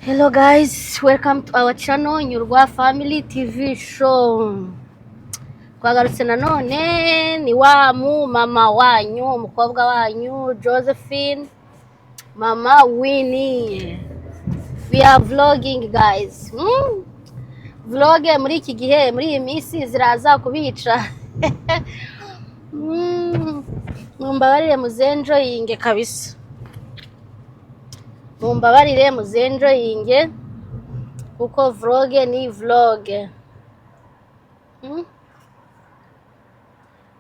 Hello guys, welcome to our channel Nyurwa Family TV show. Twagarutse nanone ni wa mama wanyu, umukobwa wanyu Josephine, Mama Winnie. We are vlogging guys. Vlog muri iki gihe, muri iyi minsi ziraza kubica. Mumbabarire muzenjoyinge kabisa. Mumbabarire muzenjoyinge kuko vlog ni vlog.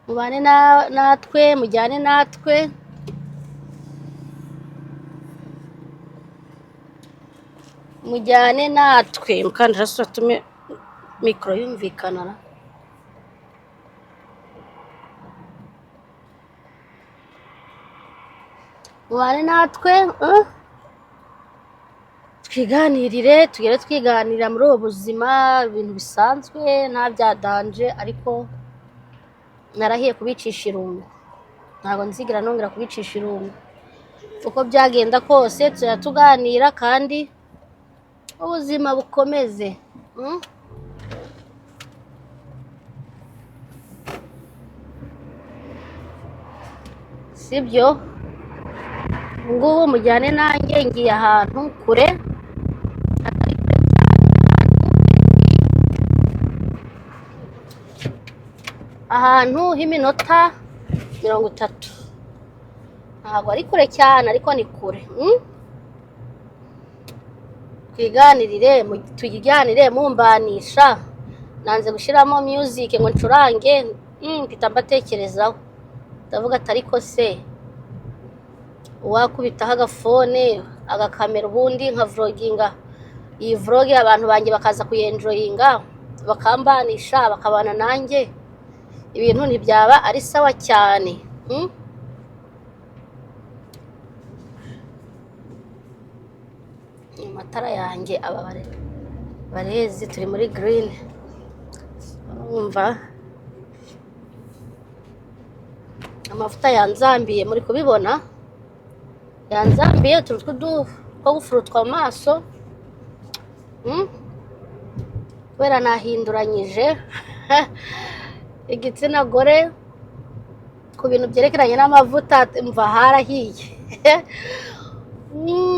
Mubane natwe, mujyane natwe. Mujyane natwe, mukandira tume mikro yumvikana. Mubane natwe, twiganirire, tugere twiganirira muri ubu buzima, ibintu bisanzwe nta byadanje, ariko narahiye kubicisha irungu. Ntabwo nzigira nongera kubicisha irungu. Uko byagenda kose tuganira kandi ubuzima bukomeze. Sibyo? Ngubu mujyane nanjye ngiye ahantu kure. Ahantu h'iminota 30. Ntabwo ari kure cyane ariko ni kure. Tuyiganire mumbanisha. Nanze gushiramo music ngo ncurange, mpita mbatekerezaho. Ndavuga atariko se wakubitaho agafone agakamera ubundi nka vloginga. Iyi vlog abantu banjye bakaza kuyenjoyinga, bakambanisha, bakabana nanjye. Ibintu ntibyaba ari sawa cyane. Amatara yanjye barezi turi muri green. Urumva amavuta yanzambiye, muri kubibona yanzambiye utuntu two gufurutwa amaso. Kubera nahinduranyije igitsina gore ku bintu byerekeranye n'amavuta, mva harahiye.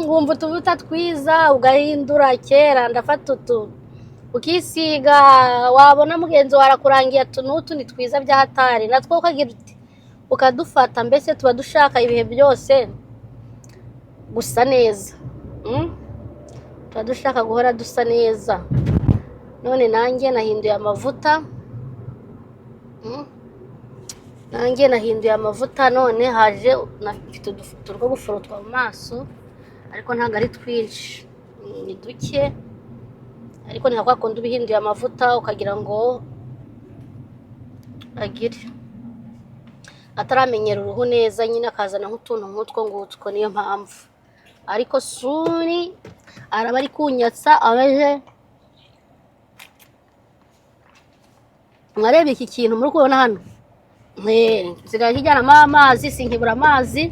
Wumva utuvuta twiza ugahindura. Kera ndafata ukisiga, wabona mugenzi warakurangiye atunutu ni twiza bya hatari, natwo ukagira uti ukadufata. Mbese tuba dushaka ibihe byose gusa neza. Tuba dushaka guhora dusa neza. None nanjye nahinduye amavuta. None haje nafite udufoto two gufurutwa mu maso, ariko ntabwo ari twinshi, ni duke. Ariko ni kwa kundi ubihinduye amavuta ukagira ngo agire ataramenyera uruhu neza, nyine akazana nk'utuntu nk'utwo ngutwo. Niyo mpamvu. Ariko suri araba ari kunyatsa abaje. Mwarebe iki kintu muri kubona hano? Nsigaye kijyanamo amazi, sinkibura amazi.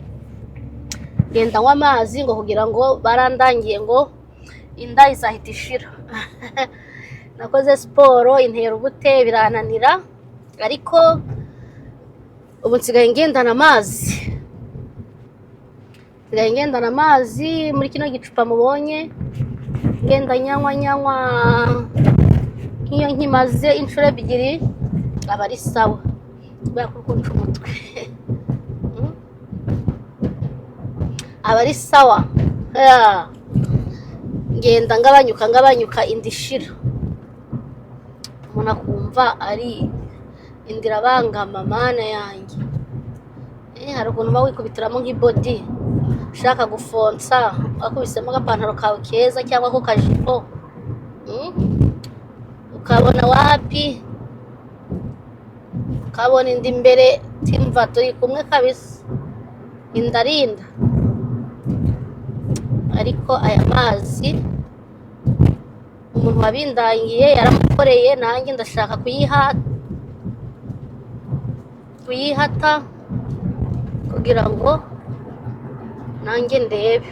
Genda nywa amazi ngo kugira ngo barandangiye ngo inda izahita ishira. Nakoze siporo intera ubute birananira, ariko ubu nsigaye ngendana amazi. Muri kino gicupa mubonye ngenda nyanywa nk'iyo nkimaze inshuro 2 aba ari sawa. Bakukunca umutwe. Aba ari sawa. Ngenda ngabanyuka indishira. Umuntu akumva ari indira bangama mana yanjye. Hari ukuntu wikubitiramo nk'ibody ushaka gufonsa, akubisemo agapantaro kawe keza cyangwa ko kajipo, ukabona wapi, ukabona indi imbere, timva turi kumwe kabisa, indarinda. Ariko aya mazi umuntu wabindangiye yaramukoreye, nanjye ndashaka kuyihata kugira ngo nanjye ndebe.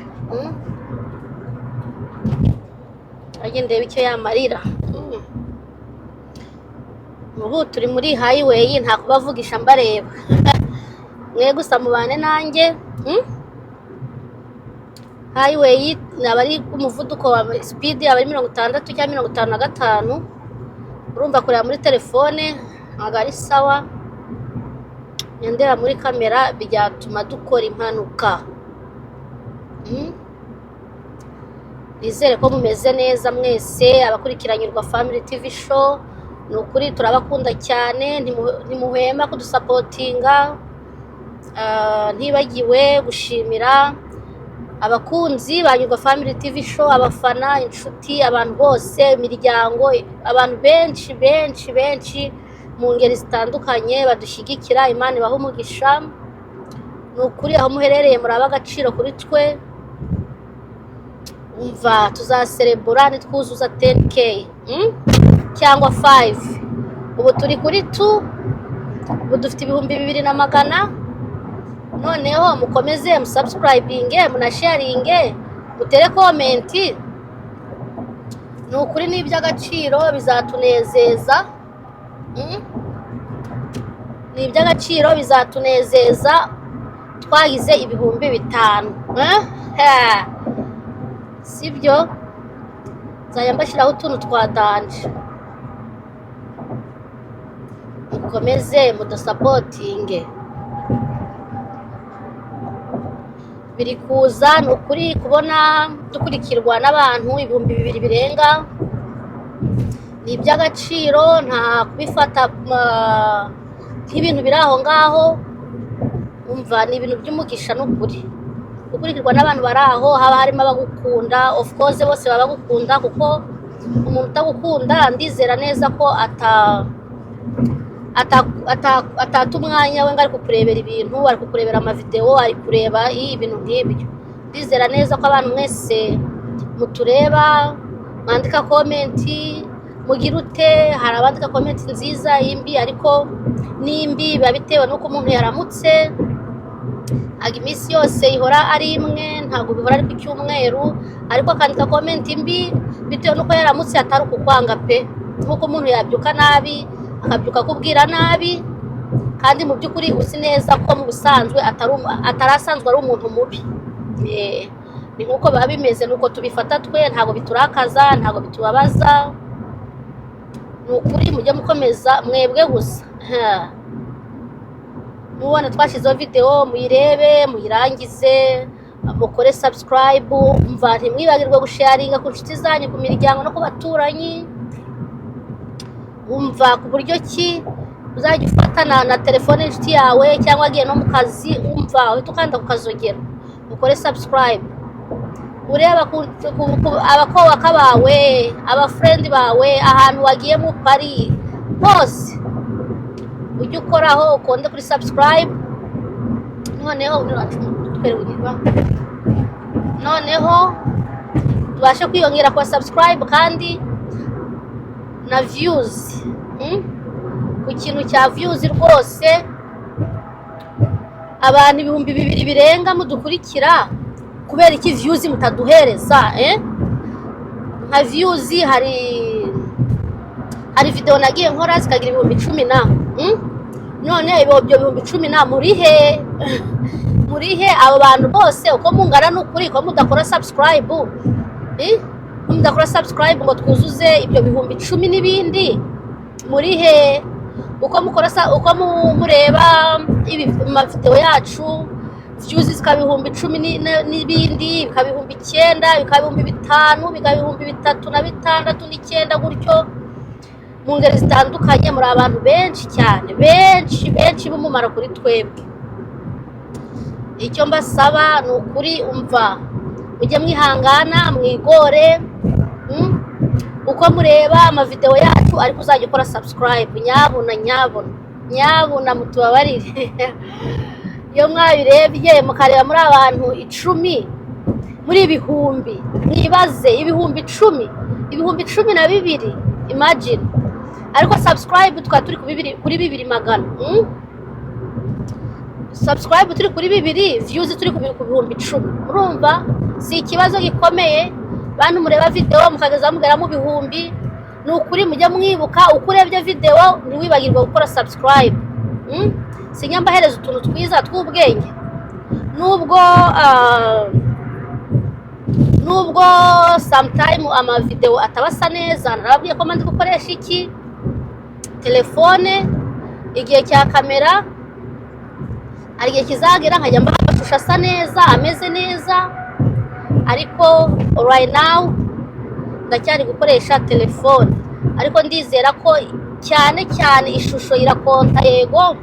nanjye ndebe icyo yamarira. Ubu turi muri highway nta kubavugisha mbareba. Mwe gusa mubane nanjye. Highway nabari umuvuduko wa speed abari 60 cyangwa 55. Urumva kureba muri telefone ntabwo ari sawa. Nyandera muri kamera bijyatuma dukora impanuka. Nizere ko mumeze neza mwese abakurikiranyirwa Family TV Show. Nukuri turabakunda cyane, ntimuhema kudusapotinga. Ntibagiwe gushimira abakunzi banyurwa Family TV Show, abafana, inshuti, abantu bose, imiryango, abantu benshi mu ngeri zitandukanye badushyigikira. Imana ibahe umugisha. Nukuri aho muherereye muraba agaciro kuri twe. Umva tuzaserebura nitwuzuza 10k cyangwa 5. Ubu turi kuri 2. Ubu dufite 2,200. Noneho mukomeze musubscribinge, munasharinge, mutere comment. Nukuri n'iby'agaciro bizatunezeza. N'iby'agaciro bizatunezeza twagize 5,000. Sibyo nzajya mbashyiraho utuntu twa danje. Mukomeze mudusapotinge. Biri kuza nukuri kubona dukurikirwa n'abantu 2,000 birenga. Ni iby'agaciro nta kubifata nk'ibintu biri aho ngaho. Umva ni ibintu by'umugisha n'ukuri. Gukurikirwa n'abantu bari aho haba harimo abagukunda. Of course bose baba bagukunda kuko umuntu utagukunda ndizera neza ko atata umwanya we ngo ari kukurebera ibintu, ari kukurebera amavideo, ari kureba ibintu nk'ibyo. Ndizera neza ko abantu mwese mutureba mwandika comment mugira ute. Hari abandika comment nziza imbi, ariko nimbi biba bitewe nuko umuntu yaramutse. Iminsi yose ihora ari imwe, ntabwo bihora ari ku cyumweru, ariko akandika comment imbi bitewe nuko yaramutse atari ukukwanga pe. Nkuko umuntu yabyuka nabi akabyuka kubwira nabi, kandi mu by'ukuri uzi neza ko mu busanzwe atarasanzwe ari umuntu mubi. Ni nkuko biba bimeze, nuko tubifata twe, ntabwo biturakaza, ntabwo bitubabaza. Nukuri mujye mukomeza mwebwe gusa. Mubona twashizeho video muyirebe, muyirangize, mukore subscribe. Umva ntimwibagirwe gusharinga ku nshuti zanyu, ku miryango no ku baturanyi. Umva ku buryo ki uzajya ufatana na telefone inshuti yawe cyangwa agiye no mu kazi. Umva uhita ukanda ukazogera ukore subscribe. Ureba abakobwa bawe, abafriend bawe, ahantu wagiye mu pari hose ujye ukoraho ukonde kuri subscribe. Noneho tubashe kwiyongera kwa subscribe kandi na views. Ku kintu cya views rwose abantu 2,000 birenga mudukurikira, kubera iki views mutaduhereza? Nka views hari video nagiye nkora zikagira 10,000 none ibyo 10,000 murihe abo bantu bose uko mungana n'ukuri ko mudakora subscribe. Mudakora subscribe ngo twuzuze ibyo 10,000 n'ibindi. Murihe uko mukora uko mureba video yacu views zikaba 10,000 n'ibindi, bikaba 9,000, bikaba 5,000, bikaba 3,600 9 gutyo mu ngeri zitandukanye. Muri abantu benshi cyane, benshi b'umumaro kuri twebwe. Icyo mbasaba ni ukuri, umva mujye mwihangana mwigore. Uko mureba amavideo yacu ariko uzajya ukora subscribe. Nyabuna mutubabarire. Iyo mwabirebye mukareba muri abantu 10 muri ibihumbi, mwibaze ibihumbi 10, ibihumbi 12. Imagine. Ariko subscribe tukaba turi kuri 2,100. Subscribe turi kuri 2, views turi ku bihumbi 10. Urumva si ikibazo gikomeye. bantu mureba video mukageza mugera mu bihumbi ni ukuri mujya mwibuka uko urebye video ntiwibagirwe gukora subscribe. Sinyamba hereza utuntu twiza tw'ubwenge nubwo sometime ama video atabasa neza. Narabwiye ko mandi gukoresha iki telefone igihe cya kamera ari igihe kizagera nkajya mbaha amashusho asa neza ameze neza, ariko right now ndacyari gukoresha telefone. Ariko ndizera ko cyane cyane ishusho irakonta. Yego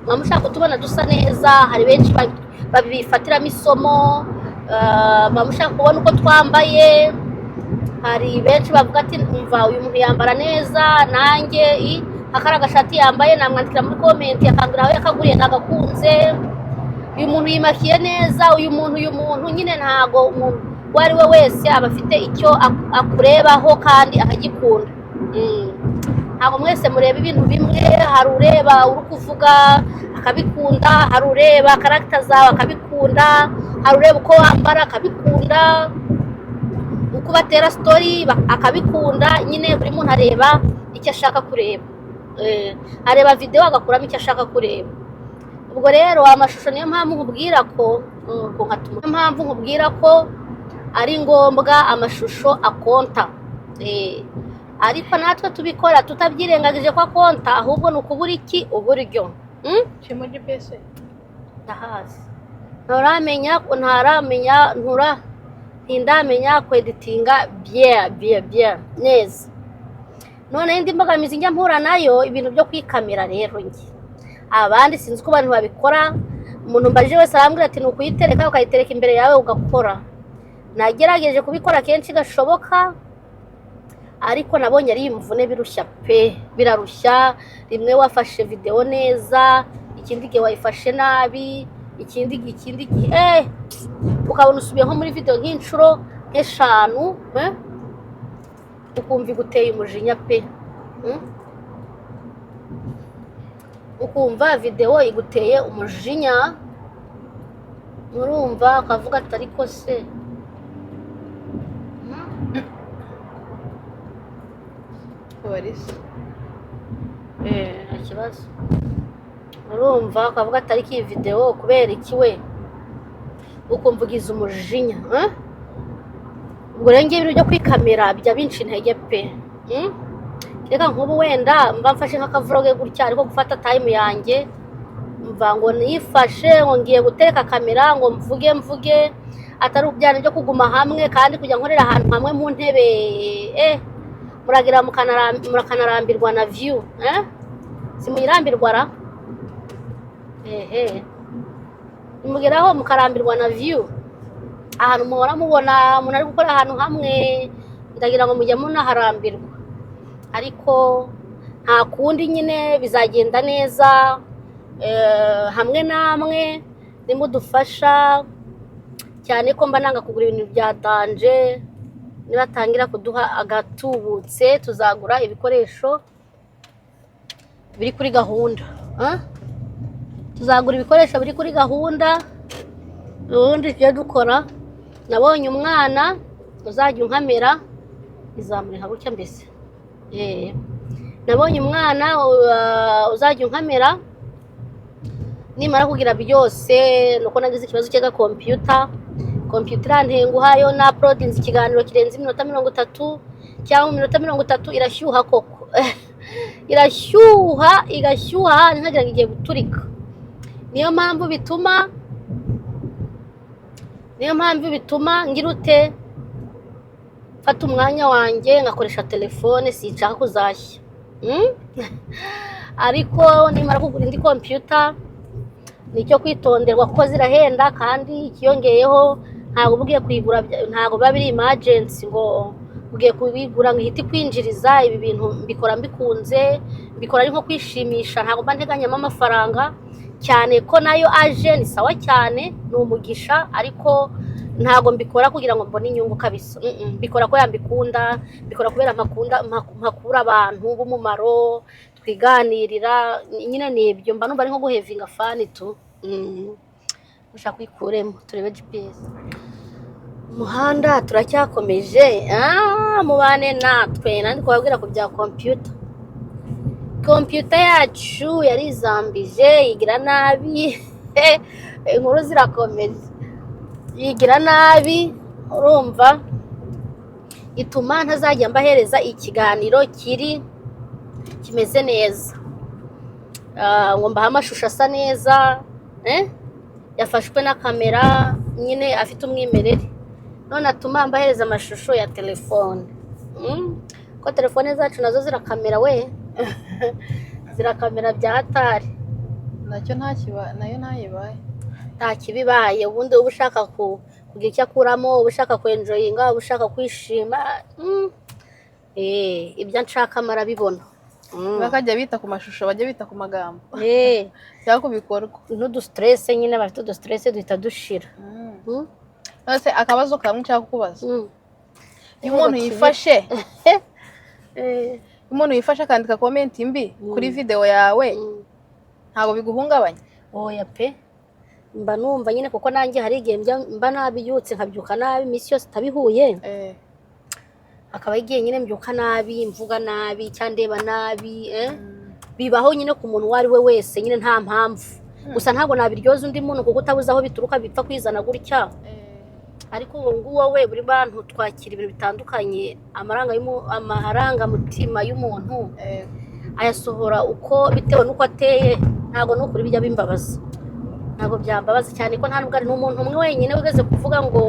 mwamushaka kutubona dusa neza, hari benshi babifatiramo isomo, mwamushaka kubona uko twambaye, hari benshi bavuga ati umva uyu muntu yambara neza, nanjye akara agashati yambaye namwandikira muri comment akambwira aho yakaguriye nagakunze, uyu muntu yimakiye neza, uyu muntu nyine ntago umuntu wari we wese aba afite icyo akurebaho kandi akagikunda. Ntabwo mwese mureba ibintu bimwe. Hari ureba uri kuvuga akabikunda, hari ureba character zawe akabikunda, hari ureba uko wambara akabikunda, uko batera story akabikunda. Nyine buri muntu areba icyo ashaka kureba, areba video agakuramo icyo ashaka kureba. Ubwo rero amashusho niyo mpamvu nkubwira ko ari ngombwa amashusho akonta. Ariko natwe tubikora tutabyirengagije ko akonta, ahubwo nukubura iki uburyo. Kimoji pese Ndahazi ntindamenya kweditinga bien neza. None indi mbogamizi njya mpura nayo ibintu byo kwikamera. Rero njye abandi sinzi ko abantu babikora. Umuntu mbaje wese arambwira ati nukuyitereka ukayitereka imbere yawe ugakora. Nagerageje kubikora kenshi gashoboka, ariko nabonye ari imvune birushya pe, birarushya. Rimwe wafashe video neza, ikindi gihe wayifashe nabi, ikindi gihe ukabona usubiye nko muri video nk'inshuro nk'eshanu, ukumva iguteye umujinya pe. Ukumva video iguteye umujinya, murumva akavuga ati ariko se Warisi ikibazo. Murumva akavuga ati ariko iyi video kubera iki we, ukumva ugize umujinya. Ubwo rero ngiye ibintu byo kwikamera bijya binshi intege pe. Reka nk'ubu wenda mba mfashe nk'akavloge gutya, ariko gufata time yanjye mva ngo nifashe ngo ngiye gutereka kamera ngo mvuge atari ubyane byo kuguma hamwe kandi kujya nkorera ahantu hamwe mu ntebe. Muragira mukanarambirwa na view. Simuyirambirwa ra nimugeraho mukarambirwa na view. Ahantu muhora mubona umuntu ari gukora ahantu hamwe, ndagira ngo mujye munaharambirwa. Ariko nta kundi nyine bizagenda neza. Hamwe namwe nimudufasha cyane ko mba nanga kugura ibintu bya danje. Nibatangira kuduha agatubutse tuzagura ibikoresho biri kuri gahunda. Tuzagura ibikoresho biri kuri gahunda. Ubundi tujye dukora. Nabonye umwana uzajya unkamera izamurika gutya mbese. Nabonye umwana uzajya unkamera nimara kugira byose. Nuko nagize ikibazo cy'aga computer ntenguhayo na uploading ikiganiro kirenze iminota 30 cyangwa iminota 30 irashyuha koko. Igashyuha nkagira ngo igiye guturika. Niyo mpamvu bituma ngirute fata umwanya wanjye ngakoresha telefone, sinshaka kuzashya. Ariko nimara kugura indi computer nicyo kwitonderwa ko zirahenda, kandi ikiyongeyeho ntabwo ugiye kuyigura, ntabwo biba biri emergency ngo ugiye kubigura ngo ihite kwinjiriza. Ibi bintu mbikora mbikunze, mbikora ari nko kwishimisha, ntabwo mba nteganyamo amafaranga cyane ko nayo aje ni sawa cyane, ni umugisha. Ariko ntabwo mbikora kugira ngo mbone inyungu kabisa. Mbikora ko yambikunda, mbikora kubera mpakura abantu b'umumaro twiganirira. Nyine nibyo mba numva ari nko guhevinga fani tu. Ushaka kwikuremo turebe GPS. umuhanda turacyakomeje mubane natwe nandi kubabwira ku bya kompiyuta yacu yarizambije yigira nabi inkuru zirakomeza yigira nabi urumva ituma ntazajya mbahereza ikiganiro kimeze neza ngo mbahe amashusho asa neza yafashwe na kamera nyine afite umwimerere none atuma mbahereza amashusho ya telefone ko telefone zacu nazo zirakamera we zirakamera bya hatari nayo ntayibaye nta kibibaye ubundi uba ushaka kugira icyo akuramo uba ushaka kwenjoyinga uba ushaka kwishima ibyo nshaka marabibona bakajya bita ku mashusho bajya bita ku magambo cyangwa ku bikorwa n'udusitirese nyine bafite udusitirese duhita dushira akabazo kamwe nshaka kukubaza iyo umuntu yifashe akandika komenti mbi kuri videwo yawe ntabwo biguhungabanya oya pe mba numva nyine kuko nanjye hari igihe mba nabiyutse nkabyuka nabi iminsi yose itabihuye akaba igihe nyine mbyuka nabi mvuga nabi cyangwa ndeba nabi bibaho nyine ku muntu uwo ari we wese nyine nta mpamvu gusa ntabwo nabiryoza undi muntu kuko utabuze aho bituruka bipfa kwizana gutya ariko ubu ngubu we buri bantu twakira ibintu bitandukanye amarangamutima y'umuntu ayasohora uko bitewe n'uko ateye ntabwo n'ukuri bijya bimbabaza ntabwo byambabaza cyane ko nta nubwo ari n'umuntu umwe wenyine wigeze kuvuga ngo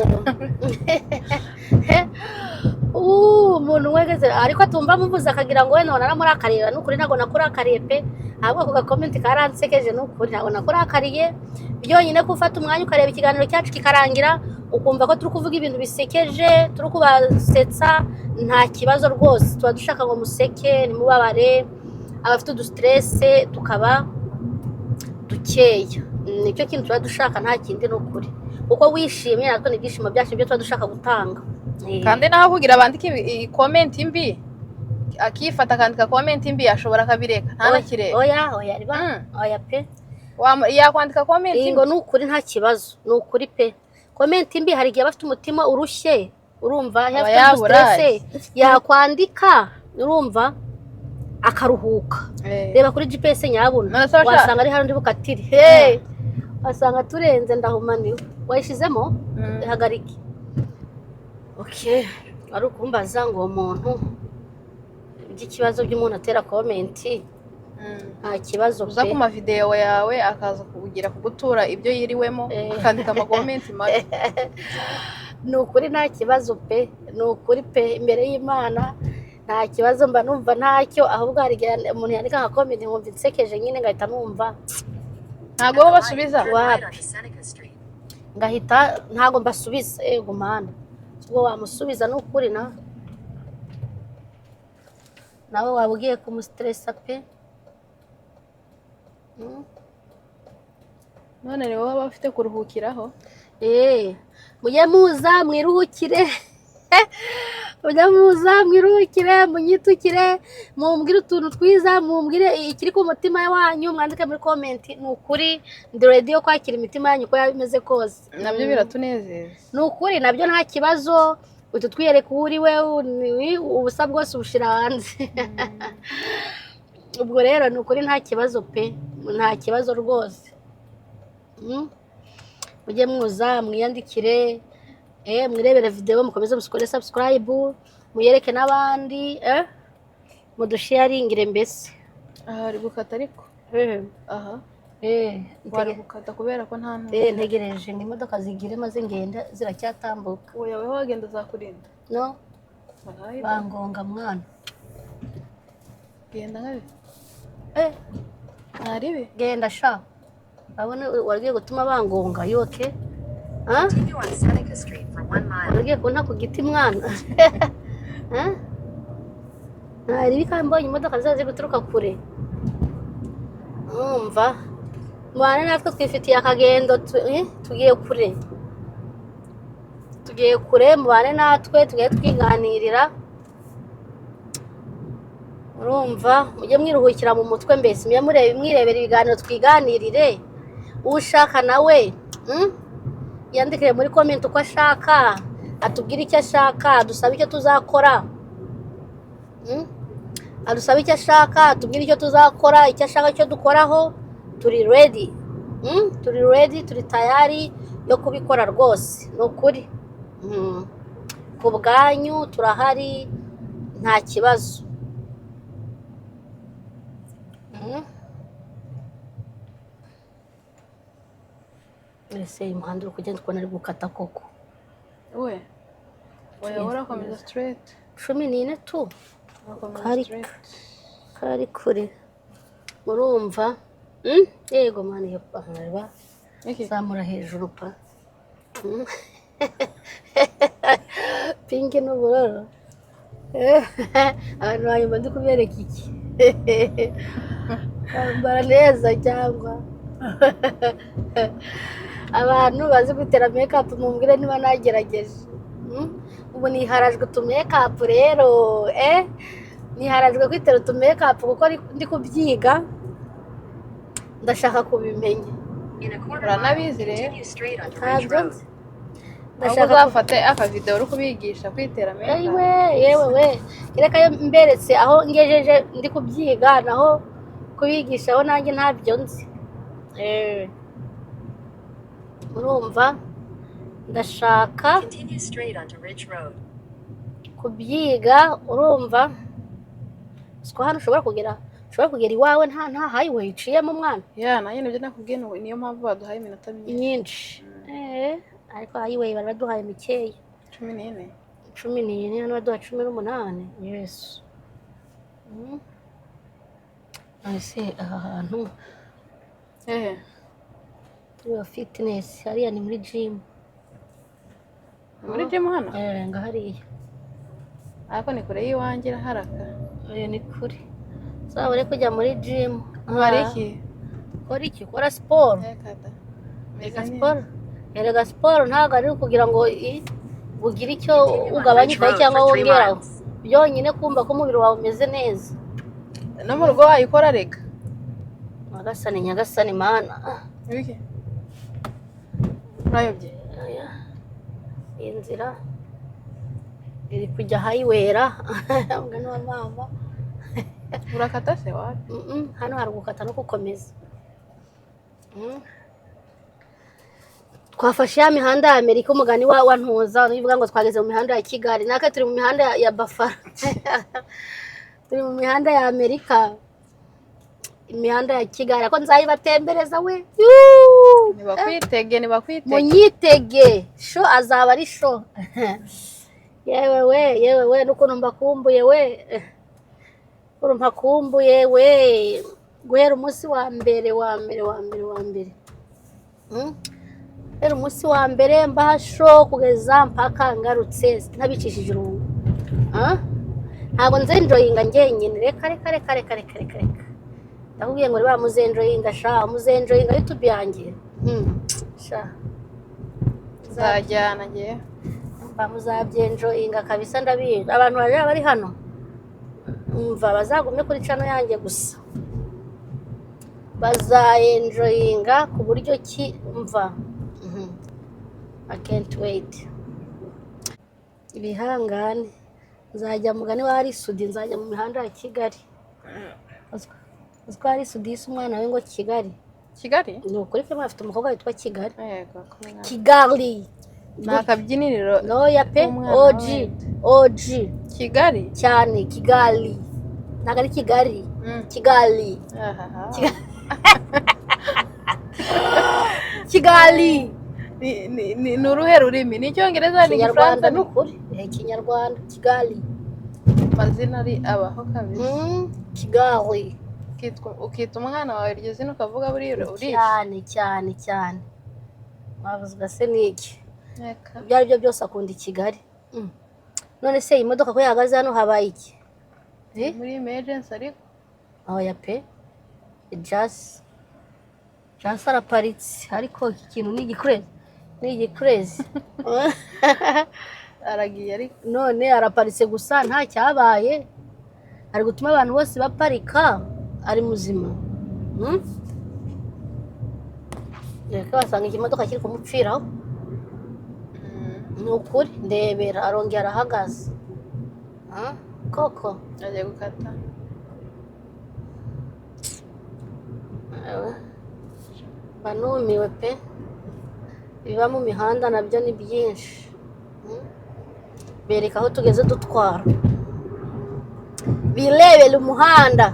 umuntu wegeze ariko atumva muvuze akagira ngo wenda naramurakariye n'ukuri ntabwo nakurakariye pe ahubwo ako gakomenti karansekeje n'ukuri ntabwo nakurakariye byonyine ko ufata umwanya ukareba ikiganiro cyacu kikarangira ukumva ko turi kuvuga ibintu bisekeje turi kubasetsa nta kibazo rwose tuba dushaka ngo museke nimubabare abafite udusitirese tukaba dukeya nicyo kintu tuba dushaka nta kindi n'ukuri kuko wishimye natwe n'ibyishimo byacu nibyo tuba dushaka gutanga kandi naho kugira bandike komenti mbi akifata akandika komenti mbi ashobora akabireka ntanakireba oya pe yakwandika komenti ngo n'ukuri nta kibazo n'ukuri pe komenti mbi hari igihe bafite umutima urushye urumva yakwandika urumva akaruhuka reba kuri GPS nyabuna wasanga ari handi bukatire wasanga turenze ndahumaniwe wayishizemo ihagarike ari ukumbaza ngo umuntu iby'ikibazo by'umuntu atera komenti nta kibazo uza ku mavidewo yawe akaza kugira kugutura ibyo yiriwemo akandika amakomenti mabi ni ukuri nta kibazo pe ni ukuri pe imbere y'Imana nta kibazo mba numva ntacyo ahubwo hari igihe umuntu yandika nka komenti nkumva insekeje nyine ngahita numva ntabwo bo basubiza ngahita ntabwo mbasubiza gumana ubwo wamusubiza ni ukuri nawe waba ugiye kumusitiresa pe none rero baba bafite kuruhukiraho mujye muza mwiruhukire munyitukire mumbwire utuntu twiza mumbwire ikiri ku mutima wanyu mwandike muri komenti ni ukuri ndi ready yo kwakira imitima yanyu uko yaba imeze kose nabyo biratunezeza ni ukuri nabyo nta kibazo utu twiyereka uwo uri we ubusa bwose ubushira hanze ubwo rero ni ukuri nta kibazo pe nta kibazo rwose mujye muza mwiyandikire mwirebere videwo mukomeze musikore subscribe muyereke n'abandi mudusharingire mbese aha ari gukata ariko aha wari gukata kubera ko nta ntegereje ngo imodoka zigire maze ngenda ziracyatambuka oya weho wagenda zakurinda no bangonga mwana genda nkabe ntaribe genda sha abone wagiye gutuma bangonga yoke wagiye kunta ku giti mwana ntaribi kandi mbonye imodoka zizaze guturuka kure numva mwana natwe twifitiye akagendo tugiye kure mubane natwe tugiye twiganirira urumva mujye mwiruhukira mu mutwe mbese mwirebera ibiganiro twiganirire ushaka nawe yandikire muri komenti uko ashaka atubwire icyo ashaka, adusabe icyo tuzakora. Adusaba icyo ashaka, atubwire icyo tuzakora, icyo ashaka cyo dukoraho. Turi ready, turi ready, turi tayari yo kubikora rwose. Ni ukuri ku bwanyu turahari, nta kibazo. Ese umuhanda uri kugenda ukubona ari gukata koko. we urakomeza straight 14 tu urakomeza straight kari kure, urumva. Yego mani, yo pahareba iki zamura hejuru pa. Pinki n'ubururu. Abantu banyuma ndi kubereka iki? Bambara neza cyangwa abantu bazi kwitera makeup mumbwire niba nagerageje. Ubu niharajwe utu makeup rero, niharajwe kwitera utu makeup kuko ndi kubyiga, ndashaka kubimenya. uranabizi rero Ntabyo nzi. ndashaka uzafate akavideo uri kubigisha kwitera makeup. yewe reka yo mberetse aho ngejeje ndi kubyiga, naho kubigisha aho nanjye ntabyo nzi. Urumva, ndashaka kubyiga. Urumva, siko hano ushobora kugera iwawe nta highway iciyemo mwana. nanjye nibyo nakubwiye, niyo mpamvu baduhaye iminota myinshi. Ariko highway baraduhaye mikeya, 14 hano baduha 18. Yesu. Ese aha hantu turi fitness, hariya ni muri gym. muri gym hano nga hariya ariko ni kure y'iwanjye iraharaka. ni kure. Zabure kujya muri gym. Hari iki Kora iki? Kora siporo. Erega siporo ntabwo ari kugira ngo ugire icyo ugabanyukaho cyangwa wongeraho, byonyine kumva ko umubiri wawe umeze neza. no mu rugo wayikora reka. Nyagasani mana. Ibiki urayobye inzira iri kujya highwayera. Mwana wa mama. urakata se wapi? Hano hari gukata no gukomeza. Twafashe ya mihanda ya Amerika, umugani wa ntuza nivuga ngo twageze mu mihanda ya Kigali, naka turi mu mihanda ya Bafara. Turi mu mihanda ya Amerika, imihanda ya Kigali, ako nzayibatembereza we. Nibakwitege munyitege, sho azaba ari sho. yewe we nukuntu mbakumbuye we. Mpakumbuye we, guhera umunsi wa mbere. Rero umunsi wa mbere mbasho kugeza mpaka ngarutse ntabicishije urungu. Ntabwo nzenjoyinga ngenyine, reka. Ndakubwiye ngo riba muzenjoyinga sha, muzenjoyinga YouTube yanjye. Sha. Zajyana ngiye. Muzabyenjoyinga kabisa ndabizi. Abantu baje bari hano umva bazagume kuri channel yanjye gusa. Bazaenjoyinga ku buryo ki umva. I can't wait. Ibihangane. Nzajya mugani wa Arisudi, nzajya mu mihanda ya Kigali. Uzko Arisudi umwana we ngo Kigali. Ni ukuri ko afite umukobwa witwa Kigali. Kigali. Nakabyiniriro. No ya pe OG. Kigali cyane, Kigali. Nagari Kigali. Kigali. Kigali. Ni uruhe rurimi? Ni Icyongereza ni Igifaransa? Ni ukuri. Kinyarwanda. Kigali. Mazina ari abaho kabisa. Kigali. Ukita umwana wawe iryo zina ukavuga buri cyane. Wabuzwa se niki? Byari byo byose akunda Kigali. None se imodoka ko yahagaze hano habaye iki? Muri emergency ariko. Ya pe. Just araparitse ariko iki kintu ni igikurezi. Aragiye ariko none araparitse gusa nta cyabaye, ari gutuma abantu bose baparika, ari muzima. Reka basanga ikimodoka kiri kumupfiraho. ni ukuri ndebera arongera arahagaze koko agiye gukata banumiwe pe biba mu mihanda nabyo ni byinshi bereka aho tugeze dutwara birebera umuhanda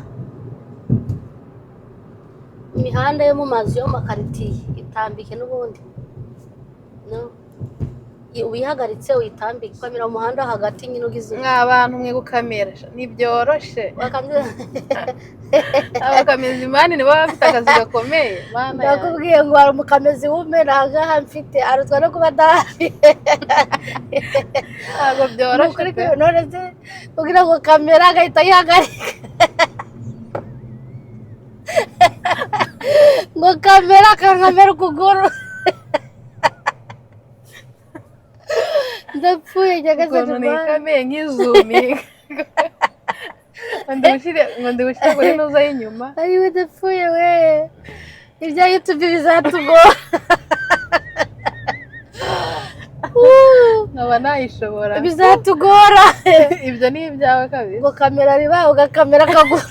imihanda yo mu mazu yo mu makaritiye itambike n'ubundi no uyihagaritse uyitambike ukamira mu muhanda hagati nyine ugize mw'abantu mwe gukamera ntibyoroshe abakamezi imani nibo bafite akazi gakomeye ndakubwiye ngo hari umukamezi w'umena ahangaha mfite arutwa no kuba adahari ntabwo byoroshye none se kugira ngo kamera agahita yihagarika ngo kamera akankamera ukuguru ndapfuye ukuntu nikameye nk'izumi ngo ndiwushyire kuri nuza y'inyuma ariwe ndapfuye we ibya YouTube bizatugora nkaba nayishobora bizatugora ibyo ni ibyawe kabisa ngo kamera riba ugakamera akaguru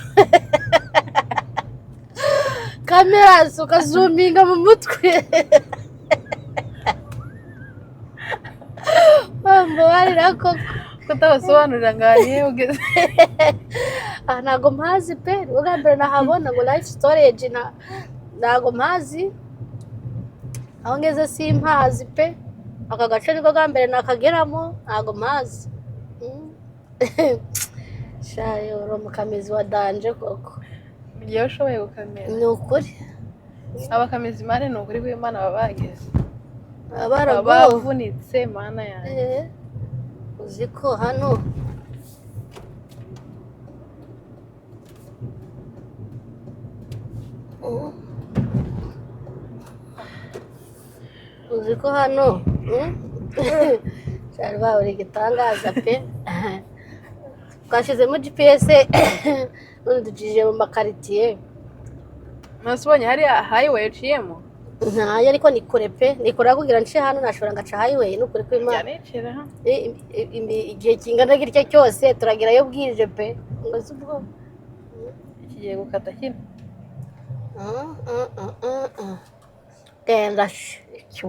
kamera ukazuminga mu mutwe mbabarira koko kutabasobanurira ngo ahantu ugeze ntago mpazi pe ubwa mbere nahabona ngo life storage ntago mpazi aho ngeze simpazi pe aka gace niko bwa mbere nakageramo ntago mpazi shayo uri umukamezi wa danje koko igihe ushoboye gukamera ni ukuri abakamezi imana ni ukuri kw'imana baba bageze bavunitse mana yanjye uzi ko hano cyari bawuri igitangaza pe twashyizemo GPS none tugije mu makaritiye nasubonye hari highway uciyemo ntayo ariko ni kure pe ni kure kugira nce hano nashobora ngaca highway no kure kw'Imana igihe kingana gitya cyose turagerayo bwije pe ngo si ubwo kigiye gukata kino genda cyo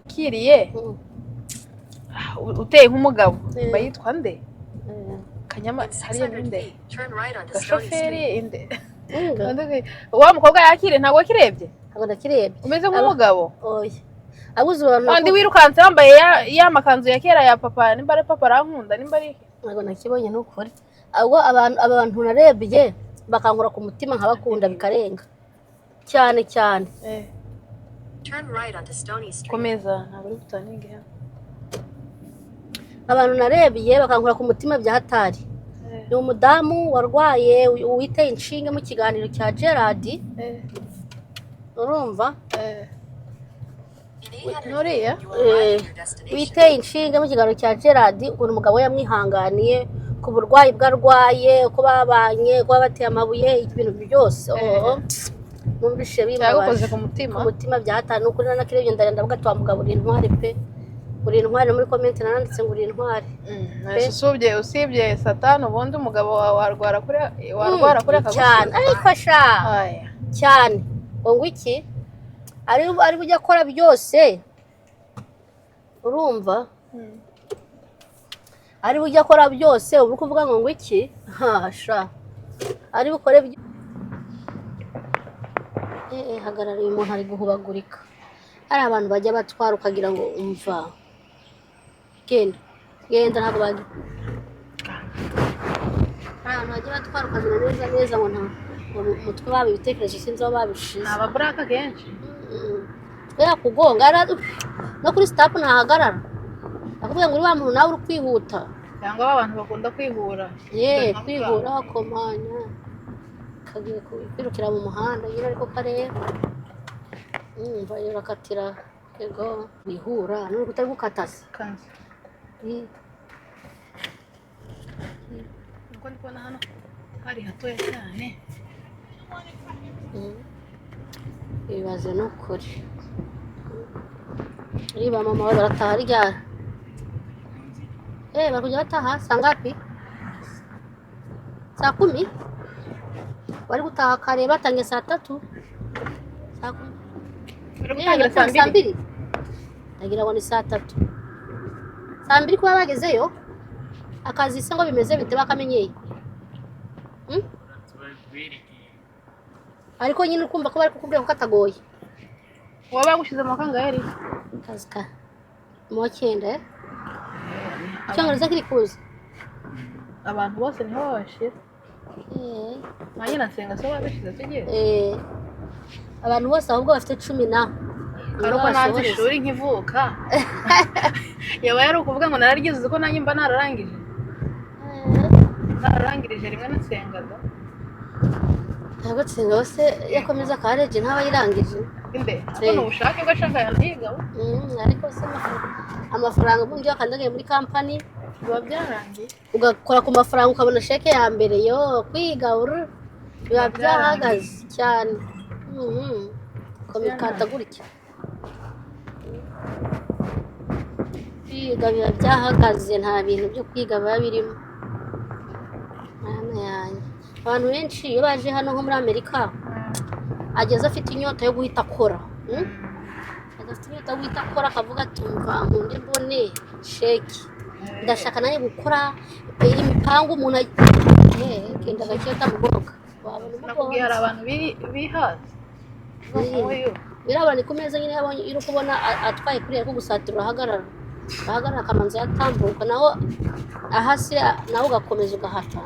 kiriye uteye nk'umugabo bayitwa nde kanyama hariya ninde gashoferi inde wa mukobwa yakire ntabwo kirebye ntabwo nakirebye umeze nk'umugabo oya abuze abantu andi wirukanse yambaye ya makanzu ya kera ya papa nimba ari papa arankunda nimba ari ntabwo nakibonye n'ukuri ahubwo abantu narebye bakangura ku mutima nkabakunda bikarenga cyane cyane komeza ntabwo uri gutaninga abantu narebye bakangura ku mutima bya hatari ni umudamu warwaye witeye inshinge mu kiganiro cya Gerard urumva nuriya witeye inshinge mu kiganiro cya Gerard ukuntu umugabo yamwihanganiye ku burwayi bwarwaye uko babanye uko bateye amabuye ibintu byose numvishe byagukoze ku mutima bya hatari n'ukuri nanakirebye ndarenda ndavuga twamugabo uri intwari pe uri intwari muri comment nananditse ngo uri intwari usibye satani ubundi umugabo warwara kuri akagusi cyane ariko sha cyane ngo iki ari bujya akora byose urumva ari bujya akora byose ubu kuvuga ngo iki sha ari bukore hagarara uyu muntu ari guhubagurika hari abantu bajya batwara ukagira ngo umva genda ntabwo bagi hari abantu bajya batwara ukamenya neza ngo nta umutwe wabo ibitekerezo sinzi aho babishize ni ababuraka kenshi kugonga no kuri sitapu ntahagarara akubwira ngo uri wa muntu nawe uri kwihuta cyangwa abantu bakunda kwihura kwihura bakomanya kagiye kwirukira mu muhanda nyine ariko kareba urakatira yego wihura none utari gukata se uko ndi kubona hano hari hatoya cyane. Ibibazo n'ukuri. Riba mama we barataha ryari? Bari kujya bataha saa ngapi? Saa 10? Bari gutaha kare batangiye saa 3? Saa 10? Bari gutangira saa 2. Nagira ngo ni saa 3. Saa 2 kuba bagezeyo? Akazi se ngo bimeze bite bakamenyeye? Ariko nyine ukumva ko bari kukubwira ko katagoye. Waba gushize mu kangahe? Kazi ka. Mu 9. Cyangwa kiri kuza. Abantu bose niho babashira. Nanjye nasenga so babishize tugiye. Abantu bose ahubwo bafite 10 na. Ariko nanze ishuri nkivuka. Yaba yari ukuvuga ngo nararigize ko nanjye mba nararangije. Nararangirije rimwe nasengaga. Ntabwo tsenga bose yakomeza kareje ntaba yirangije. Inde, abona ubushake bwashaka yandiga. Ariko se amafaranga ubundi yakandagiye muri company biba byarangiye. Ugakora ku mafaranga ukabona sheke ya mbere yo kwiga biba byahagaze cyane. Komikata gutya. Kwiga biba byahagaze nta bintu byo kwiga biba birimo. Abantu benshi iyo baje hano nko muri Amerika ageze afite inyota yo guhita akora. Ageze inyota yo guhita akora akavuga ati umva nkunde mbone sheki. Ndashaka naye gukora imipangu umuntu kenda gaketa mugoga. Nakubwiye hari abantu bihaza. Birabana ku meza nyine yabonye iri kubona atwaye kuri ko gusatira ahagarara. Ahagarara kamanzi yatambuka naho ahasi naho ugakomeza ugahata.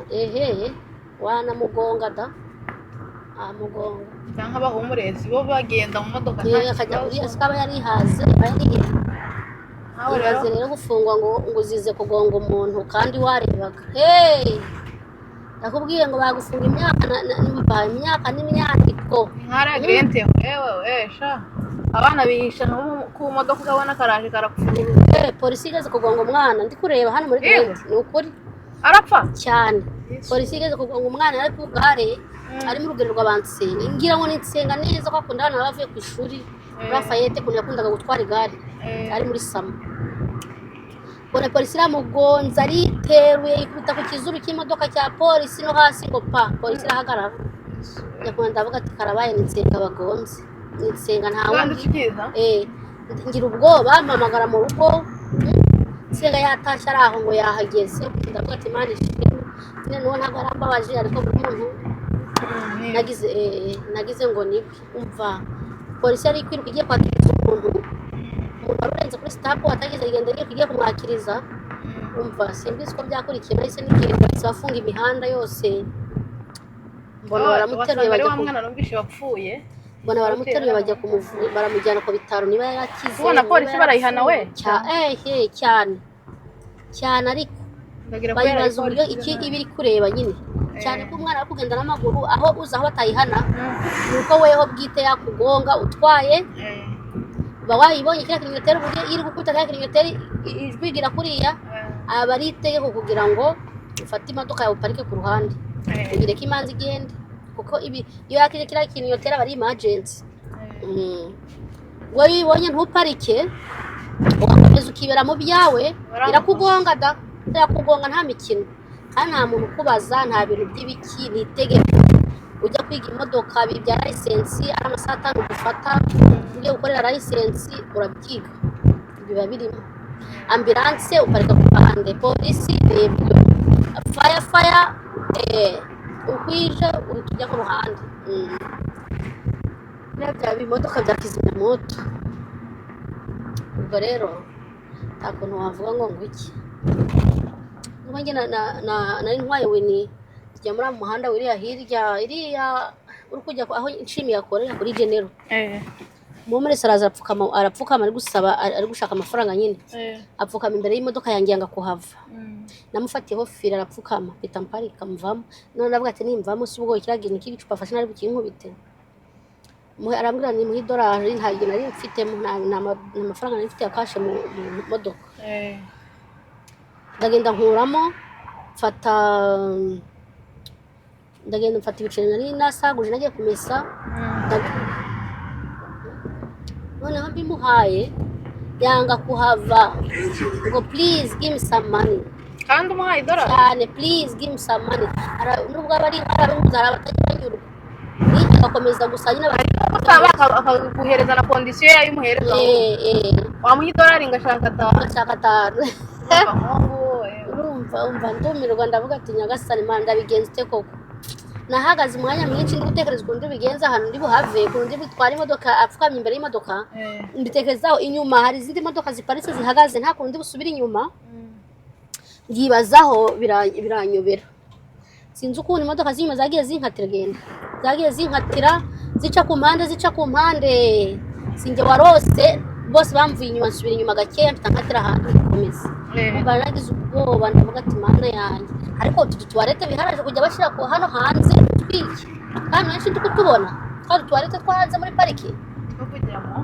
Wana mugonga da. Mugonga. Cyangwa bahumurezi bo bagenda mu modoka akajya kuri askaba yarihaze Ibaze rero gufungwa ngo uzize kugonga umuntu kandi warebaga. Nakubwiye ngo bagufunga imyaka n'imyandiko. Nkara grente sha. Abana bihisha ku modoka ukabona karaje karakufunga. Polisi igeze kugonga umwana ndi kureba hano muri grente. Ni ukuri. Arapfa cyane. Polisi igeze kugonga umwana ari ku gare ari mu rugero rw'abansenga. Ngira ngo nitsenga neza ko akunda abana bavuye ku ishuri. Rafayete kundi yakundaga gutwara igare. Ari muri Sama. Bone polisi iramugonza ariteruye ikubita ku kizuru cy'imodoka cya polisi no hasi ngo pa polisi irahagarara. Yakunda avuga ati karabaye nitsenga bagonze. Nitsenga nta wundi. Ngira ubwoba mpamagara mu rugo. Senga yatashye araho ngo yahageze. Ndavuga ati mani nyine no ntabwo arambabaje ariko umuntu nagize ngo nibi umva polisi ari kwiruka igiye kwakiriza umuntu arurenze kuri stop atageze igenda igiye kumwakiriza umva simbizi ko byakurikiye nahise nigenda bafunga imihanda yose mbona baramuteruye bajya ku mwana numvishe bapfuye mbona baramuteruye bajya kumuvura baramujyana ku bitaro niba yarakize ubona polisi barayihana we cyane ariko bayibaza uburyo iki ibiri kureba nyine cyane ko umwana ari kugenda n'amaguru aho uza aho batayihana nuko weho bwite yakugonga utwaye wayibonye kiriya kilometero uburyo iri gukubita kiriya kilometero ijwigira kuriya aba ari itegeko kugira ngo ufate imodoka yawe uparike ku ruhande ugire ko imanza igende kuko ibi iyo yakije kiriya kilometero aba ari emergency wowe ibonye ntuparike ugakomeza ukibera mu byawe irakugonga da irakugonga nta mikino kandi nta muntu ukubaza nta bintu by'ibiki ni itegeko ujya kwiga imodoka bya license ari amasaha 5 gufata ugiye gukorera license urabyiga biba birimo ambulance uparika ku ruhande polisi fire ukwije utujya ku ruhande bya bimodoka bya kizimyamoto ubwo rero nta kuntu wavuga ngo ngwiki n'ubwo nari ntwaye Winnie tujya muri muhanda wiriya hirya iriya uri kujya aho nshimiye akorera kuri Genero mu muri saraza arapfukama ari gusaba ari gushaka amafaranga nyine apfukama imbere y'imodoka yanjye yanga kuhava namufatiyeho fira arapfukama bita mparika mvamo none navuga ati nimvamo si ubwo kiragira iki gicupa fashe nari bukinkubite arambwira ni mu $1 ntagiye nari mfite amafaranga nari mfite yakashe mu modoka ndagenda nkuramo fata ndagenda mfata ibiceri nari nasaguje nagiye kumesa noneho mbimuhaye yanga kuhava ngo please give me some money kandi umuhaye idolari cyane please give me some money nubwo abari arabimuza abatajyanyurwa agakomeza gusa nyine bakaguhereza na kondisiyo yayo umuhereza wamuha idolari ngashaka atanu urumva ndumirwa ndavuga ati nyagasani mana ndabigenza ute koko nahagaze umwanya mwinshi ndi gutekereza ukuntu bigenza ahantu ndi buhave ukuntu ndi butwara imodoka apfukamye imbere y'imodoka mbitekerezaho inyuma hari izindi modoka ziparitse zihagaze nta kundi busubira inyuma ngibazaho biranyobera sinzi ukuntu imodoka z'inyuma zagiye zinkatira genda zagiye zinkatira zica ku mpande sinjye warose bose bamvuye inyuma nsubira inyuma gakeya mfite nkatira ahantu gukomeza mba nagize ubwoba ndavuga ati mana yanjye ariko utu tuwarete biharaje kujya bashyira ku hano hanze twiki kandi benshi ndi kutubona twa tuwarete two hanze muri pariki two kujyamo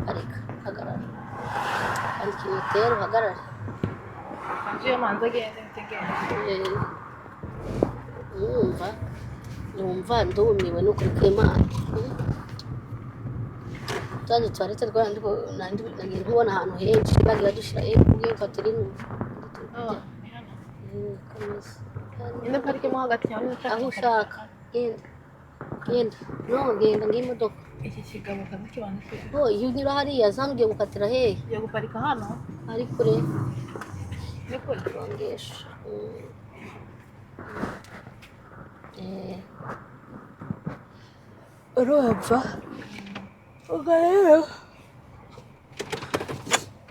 ariko hagarara pariki hoteli uhagarare kandi iyo manza agende ntegende numva ndumiwe n'ukuri kw'Imana kandi tuwarete nagiye nkubona ahantu henshi bagiye badushyira kubwiye mfatira ino ino parike mo hagati yawe aho ushaka genda ng'imodoka iki kigabo kazi kibanze iyo unyura hariya zano ugiye gukatira hehe ugiye guparika hano ari kure ni kure rongesha urumva ugareba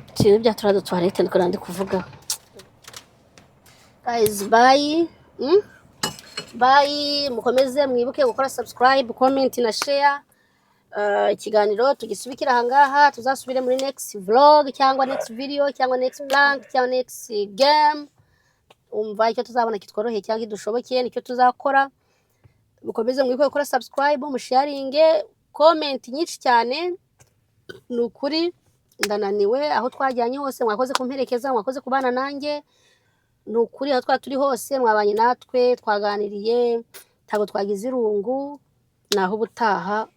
ikintu bya turado tuwarete niko nandi kuvuga guys bye mukomeze mwibuke gukora subscribe comment na share ikiganiro tugisubikira ahangaha tuzasubire muri next vlog cyangwa next video cyangwa next prank cyangwa next game umva icyo tuzabona kitworoheye cyangwa kidushobokeye nicyo tuzakora mukomeze mwibuke gukora subscribe musharinge comment nyinshi cyane nukuri ndananiwe aho twajyanye hose mwakoze kumperekeza mwakoze kubana nanjye nukuri aho twa turi hose mwabanye natwe twaganiriye ntabwo twagize irungu naho ubutaha